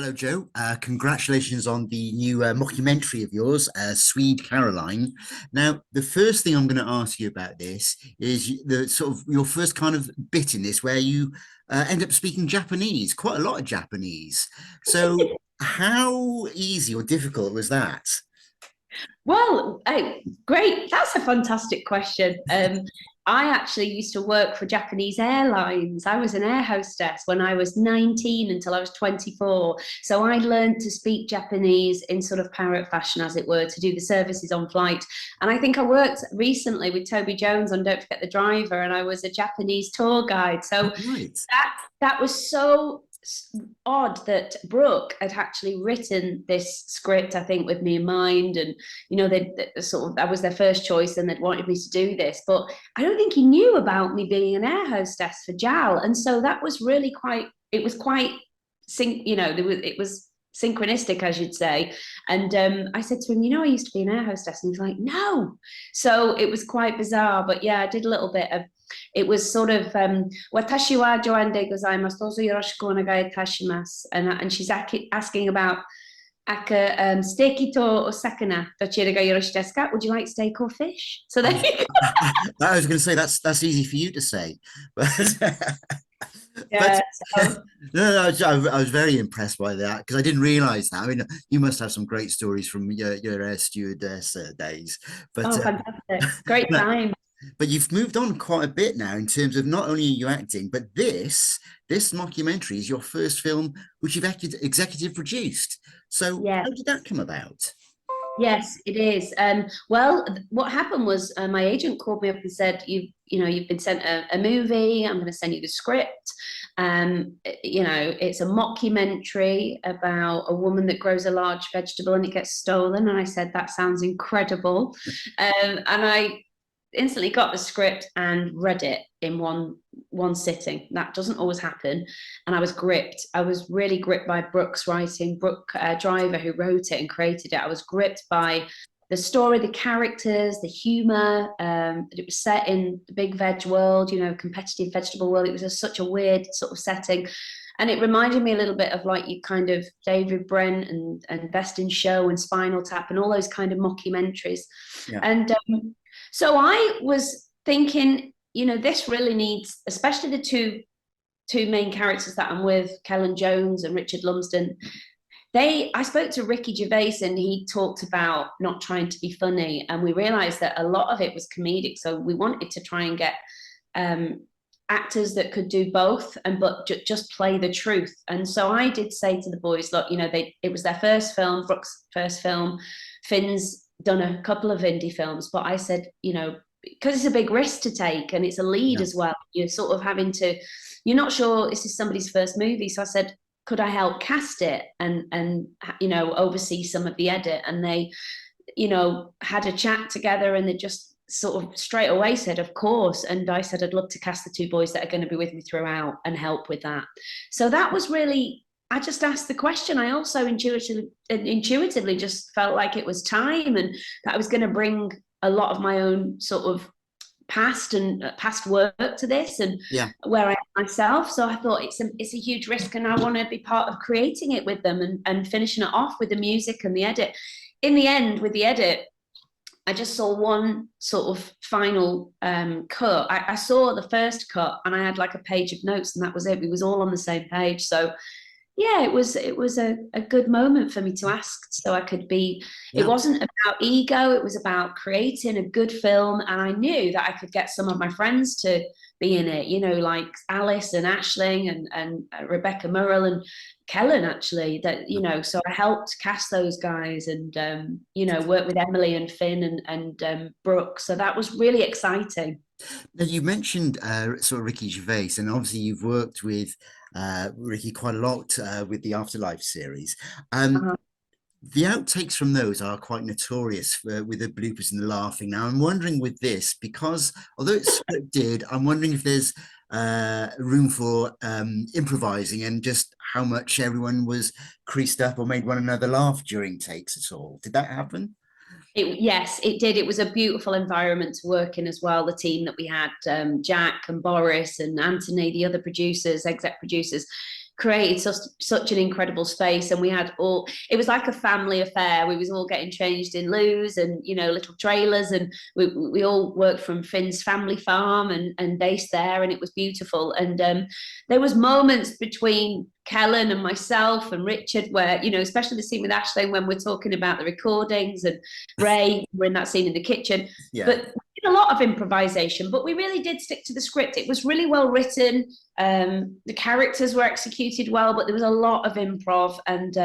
Hello, Joe. Congratulations on the new mockumentary of yours, Swede Caroline. Now, the first thing I'm going to ask you about this is the sort of your first kind of bit in this, where you end up speaking Japanese, quite a lot of Japanese. So, how easy or difficult was that? Well, great. That's a fantastic question. I actually used to work for Japanese Airlines. I was an air hostess when I was 19 until I was 24. So I learned to speak Japanese in sort of parrot fashion, as it were, to do the services on flight. And I think I worked recently with Toby Jones on Don't Forget the Driver, and I was a Japanese tour guide. So Oh, right. that was so odd that Brooke had actually written this script, I think, with me in mind, and they sort of that was their first choice, and they'd wanted me to do this, but I don't think he knew about me being an air hostess for JAL, and so that was really quite. It was quite, it was synchronistic, as you'd say. And I said to him, I used to be an air hostess, and he's like, no. So it was quite bizarre, but yeah, I did a little bit of it was sort of watashi wa Joanne de gozaimasu, dozo yoroshiku onegai itashimasu. And she's asking about aka steak to osakana, dochira ga yoroshiku desu ka? Would you like steak or fish? So I there was, you go. I was going to say that's easy for you to say, but but Yeah. So, no, no, I was very impressed by that because I didn't realize that. I mean, you must have some great stories from your air stewardess days, but oh, fantastic. Great no, time. but you've moved on quite a bit now in terms of not only are you acting, but this mockumentary is your first film which you've executive produced. So Yeah. how did that come about? Yes, it is. Well, what happened was my agent called me up and said, you've been sent a movie. I'm going to send you the script. It's a mockumentary about a woman that grows a large vegetable and it gets stolen. And I said, that sounds incredible. And I instantly got the script and read it in one sitting. That doesn't always happen, and I was gripped. I was really gripped by Brooke's writing. Brooke Driver, who wrote it and created it, I was gripped by the story, the characters, the humor. It was set in the big veg world, competitive vegetable world. It was such a weird sort of setting. And it reminded me a little bit of like you kind of David Brent and Best in Show and Spinal Tap and all those kind of mockumentaries. Yeah. And so I was thinking, this really needs, especially the two main characters that I'm with, Kellen Jones and Richard Lumsden. I spoke to Ricky Gervais and he talked about not trying to be funny, and we realized that a lot of it was comedic. So we wanted to try and get um, actors that could do both but just play the truth. And so I did say to the boys, look, it was their first film, Brooke's first film. Finn's done a couple of indie films, but I said, because it's a big risk to take and it's a lead Yeah. as well, you're sort of you're not sure this is somebody's first movie. So I said, could I help cast it and oversee some of the edit? And they, had a chat together, and they just sort of straight away said, of course. And I said, I'd love to cast the two boys that are going to be with me throughout and help with that. So that was really, I just asked the question. I also intuitively just felt like it was time, and that I was going to bring a lot of my own sort of past work to this, and Yeah. where I am myself. So I thought it's a huge risk, and I want to be part of creating it with them and finishing it off with the music and the edit. In the end, with the edit, I just saw one sort of final cut. I saw the first cut, and I had like a page of notes, and that was it. It was all on the same page. So yeah, it was a good moment for me to ask, so I could be. It Yeah. wasn't about ego, it was about creating a good film, and I knew that I could get some of my friends to be in it, like Alice and Ashling and Rebecca Murrell and Kellen, actually, that, so I helped cast those guys, and work with Emily and Finn and Brooke, so that was really exciting. Now, you mentioned sort of Ricky Gervais, and obviously you've worked with Ricky quite a lot with the Afterlife series. Um, Uh-huh. the outtakes from those are quite notorious with the bloopers and the laughing. Now, I'm wondering with this, because although it's scripted, I'm wondering if there's room for improvising and just how much everyone was creased up or made one another laugh during takes at all. Did that happen? Yes, it did. It was a beautiful environment to work in as well. The team that we had, Jack and Boris and Anthony, the other producers, exec producers, created such an incredible space, and we had all, it was like a family affair. We was all getting changed in loos and, you know, little trailers, and we all worked from Finn's family farm and based there, and it was beautiful. And there was moments between Kellen and myself and Richard where, you know, especially the scene with Aisling when we're talking about the recordings, and Ray, we're in that scene in the kitchen. Yeah. But we did a lot of improvisation, but we really did stick to the script. It was really well written. The characters were executed well, but there was a lot of improv and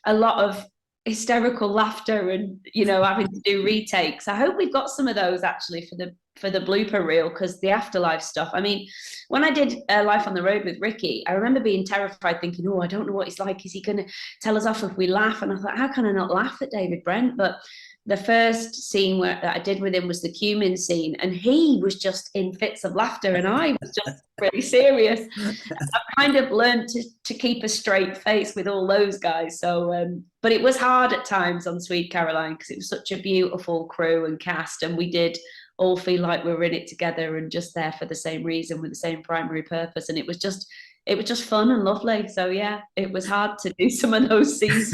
a lot of hysterical laughter and, you know, having to do retakes. I hope we've got some of those actually for the blooper reel, because the afterlife stuff. I mean, when I did Life on the Road with Ricky, I remember being terrified, thinking, oh, I don't know what he's like. Is he going to tell us off if we laugh? And I thought, how can I not laugh at David Brent? But the first scene that I did with him was the cumin scene, and he was just in fits of laughter, and I was just really serious. I've kind of learned to keep a straight face with all those guys. So, but it was hard at times on Swede Caroline because it was such a beautiful crew and cast, and we did all feel like we were in it together and just there for the same reason with the same primary purpose. And it was just fun and lovely. So yeah, it was hard to do some of those scenes.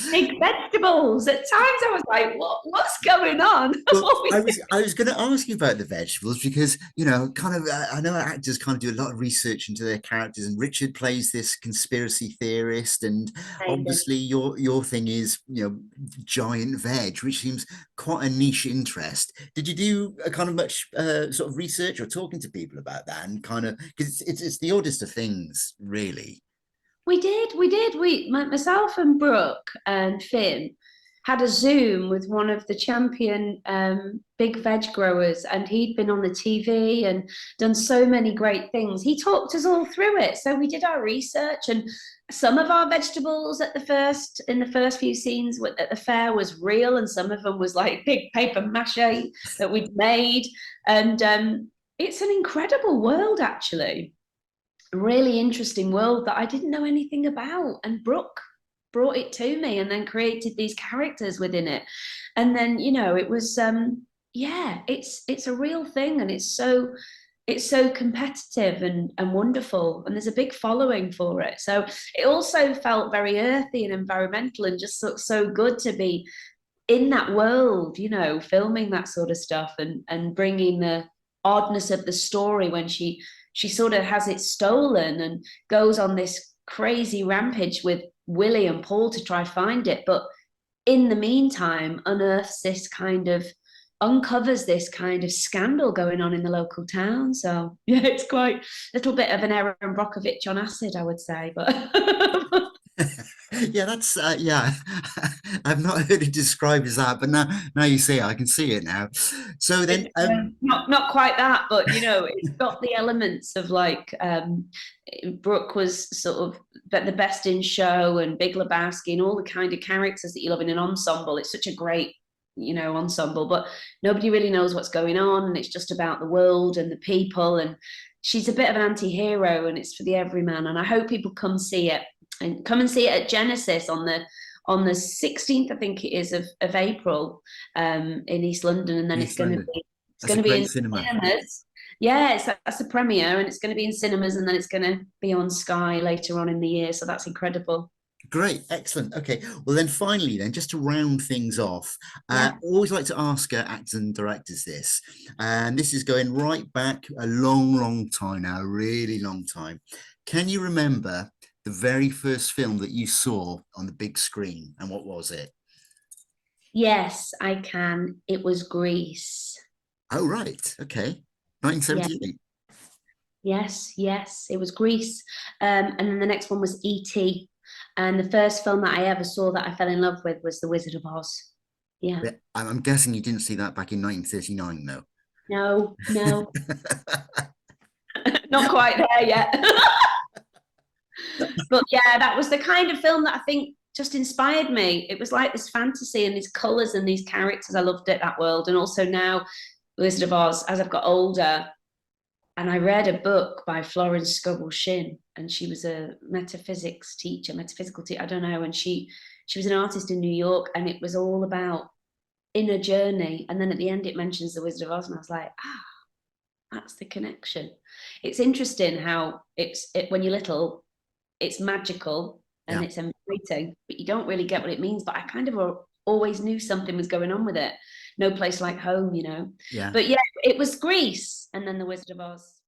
Big vegetables. At times I was like, what's going on? Well, I was going to ask you about the vegetables because, you know, kind of, I know actors kind of do a lot of research into their characters, and Richard plays this conspiracy theorist, and obviously your thing is, you know, giant veg, which seems quite a niche interest. Did you do a kind of much sort of research or talking to people about that, and kind of, because it's the oddest of things, really? We did. Myself and Brooke and Finn had a Zoom with one of the champion big veg growers, and he'd been on the TV and done so many great things. He talked us all through it. So we did our research, and some of our vegetables in the first few scenes at the fair was real, and some of them was like big paper mache that we'd made. And it's an incredible world, actually. Really interesting world that I didn't know anything about, and Brooke brought it to me and then created these characters within it. And then, you know, it was yeah, it's a real thing, and it's so competitive and wonderful, and there's a big following for it. So it also felt very earthy and environmental, and just so good to be in that world, you know, filming that sort of stuff and bringing the oddness of the story when she sort of has it stolen and goes on this crazy rampage with Willie and Paul to try find it. But in the meantime, uncovers this kind of scandal going on in the local town. So yeah, it's quite a little bit of an Aaron Brockovich on acid, I would say. But Yeah, that's yeah. I've not heard it described as that, but now you say it, I can see it now. So then, not quite that, but you know, it's got the elements of like Brooke was sort of the best in show, and Big Lebowski, and all the kind of characters that you love in an ensemble. It's such a great, you know, ensemble, but nobody really knows what's going on, and it's just about the world and the people. And she's a bit of an anti-hero, and it's for the everyman. And I hope people come see it, and come and see it at Genesis on the 16th, I think it is, of April, in East London, and then it's going to be in cinemas. Yeah, that's a premiere, and it's going to be in cinemas, and then it's going to be on Sky later on in the year. So that's incredible. Great, excellent. Okay, well then finally then, just to round things off, I always like to ask actors and directors this, and this is going right back a long time now, a really long time. Can you remember the very first film that you saw on the big screen, and what was it? Yes, I can. It was Grease. Oh, right. Okay. 1978. Yes, it was Grease. And then the next one was E.T. And the first film that I ever saw that I fell in love with was The Wizard of Oz. Yeah. I'm guessing you didn't see that back in 1939, though. No. Not quite there yet. But yeah, that was the kind of film that I think just inspired me. It was like this fantasy and these colours and these characters. I loved it, that world. And also now, Wizard of Oz, as I've got older, and I read a book by Florence Scovel Shinn, and she was a metaphysical teacher, I don't know, and she was an artist in New York, and it was all about inner journey. And then at the end, it mentions the Wizard of Oz, and I was like, that's the connection. It's interesting how when you're little, it's magical and Yeah. it's inviting, but you don't really get what it means. But I kind of always knew something was going on with it. No Place Like Home, you know. Yeah. But yeah, it was Grease and then The Wizard of Oz.